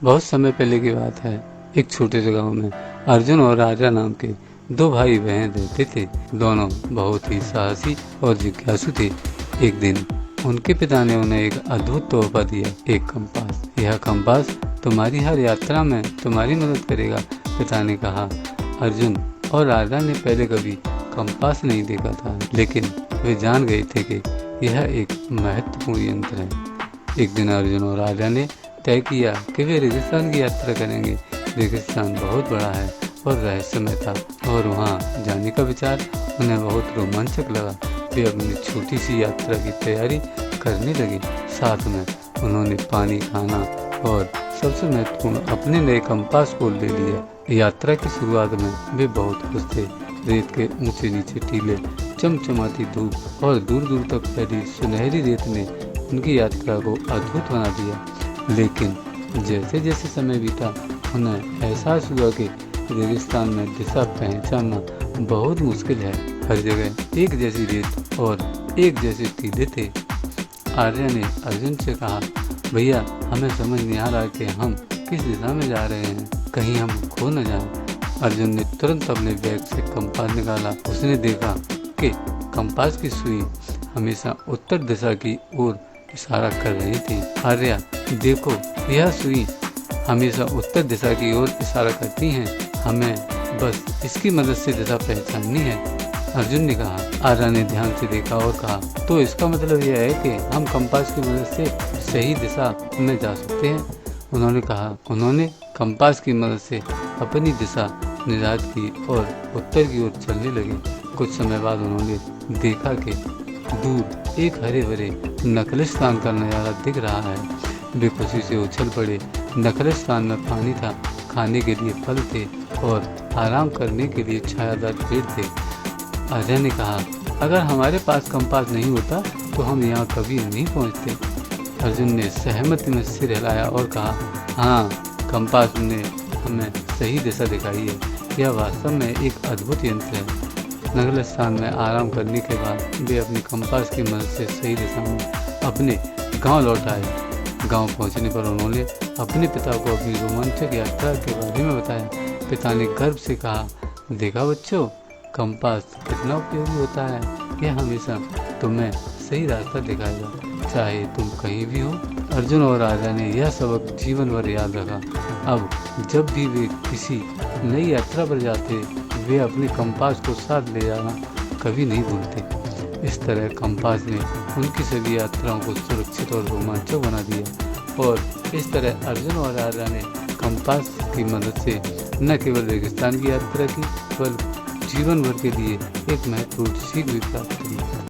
बहुत समय पहले की बात है। एक छोटे से गांव में अर्जुन और राजा नाम के दो भाई बहन रहते थे। दोनों बहुत ही साहसी और जिज्ञासु थे। एक दिन उनके पिता ने उन्हें एक अद्भुत तोहफा दिया, एक कंपास। यह कंपास तुम्हारी हर यात्रा में तुम्हारी मदद करेगा, पिता ने कहा। अर्जुन और राजा ने पहले कभी कंपास नहीं देखा था, लेकिन वे जान गए थे कि यह एक महत्वपूर्ण यंत्र है। एक दिन अर्जुन और राजा ने तय किया कि वे रेगिस्तान की यात्रा करेंगे। रेगिस्तान बहुत बड़ा है और रहस्यमय था, और वहाँ जाने का विचार उन्हें बहुत रोमांचक लगा। वे अपनी छोटी सी यात्रा की तैयारी करने लगे। साथ में उन्होंने पानी, खाना और सबसे महत्वपूर्ण अपने नए कंपास को ले लिया। यात्रा की शुरुआत में वे बहुत खुश थे। रेत के ऊंचे नीचे टीले, चमचमाती धूप और दूर दूर तक फैली सुनहरी रेत ने उनकी यात्रा को अद्भुत बना दिया। लेकिन जैसे जैसे समय बीता, उन्हें एहसास हुआ कि रेगिस्तान में दिशा पहचानना बहुत मुश्किल है। हर जगह एक जैसी रेत और एक जैसे टीले थे। आर्या ने अर्जुन से कहा, भैया, हमें समझ नहीं आ रहा कि हम किस दिशा में जा रहे हैं, कहीं हम खो न जाएं। अर्जुन ने तुरंत अपने बैग से कंपास निकाला। उसने देखा कि कंपास की सुई हमेशा उत्तर दिशा की ओर इशारा कर रही थी। आर्या, देखो, यह सुई हमेशा उत्तर दिशा की ओर इशारा करती है, हमें बस इसकी मदद से दिशा पहचाननी है, अर्जुन ने कहा। आर्या ने ध्यान से देखा और कहा, तो इसका मतलब यह है कि हम कंपास की मदद से सही दिशा में जा सकते हैं। उन्होंने कहा। उन्होंने कंपास की मदद से अपनी दिशा निर्धारित की और उत्तर की ओर चलने लगे। कुछ समय बाद उन्होंने देखा कि दूर एक हरे भरे नखलिस्तान का नज़ारा दिख रहा है। वे खुशी से उछल पड़े। नखलिस्तान में पानी था, खाने के लिए फल थे और आराम करने के लिए छायादार पेड़ थे। अजय ने कहा, अगर हमारे पास कंपास नहीं होता तो हम यहाँ कभी नहीं पहुँचते। अर्जुन ने सहमति में सिर हिलाया और कहा, हाँ, कंपास ने हमें सही दिशा दिखाई है। यह वास्तव में एक अद्भुत यंत्र है। नखलिस्तान में आराम करने के बाद वे अपनी कंपास की मदद से सही दिशा में अपने गांव लौट आए। गांव पहुंचने पर उन्होंने अपने पिता को अपनी रोमांचक यात्रा के बारे में बताया। पिता ने गर्व से कहा, देखा बच्चों, कंपास कितना उपयोगी होता है। यह हमेशा तुम्हें सही रास्ता दिखाएगा, चाहे तुम कहीं भी हो। अर्जुन और राजा ने यह सबक जीवन भर याद रखा। अब जब भी वे किसी नई यात्रा पर जाते, वे अपने कंपास को साथ ले जाना कभी नहीं भूलते। इस तरह कंपास ने उनकी सभी यात्राओं को सुरक्षित और रोमांचक बना दिया। और इस तरह अर्जुन और राजा ने कंपास की मदद से न केवल रेगिस्तान की यात्रा की, बल्कि जीवन भर के लिए एक महत्वपूर्ण सीख भी प्राप्त की।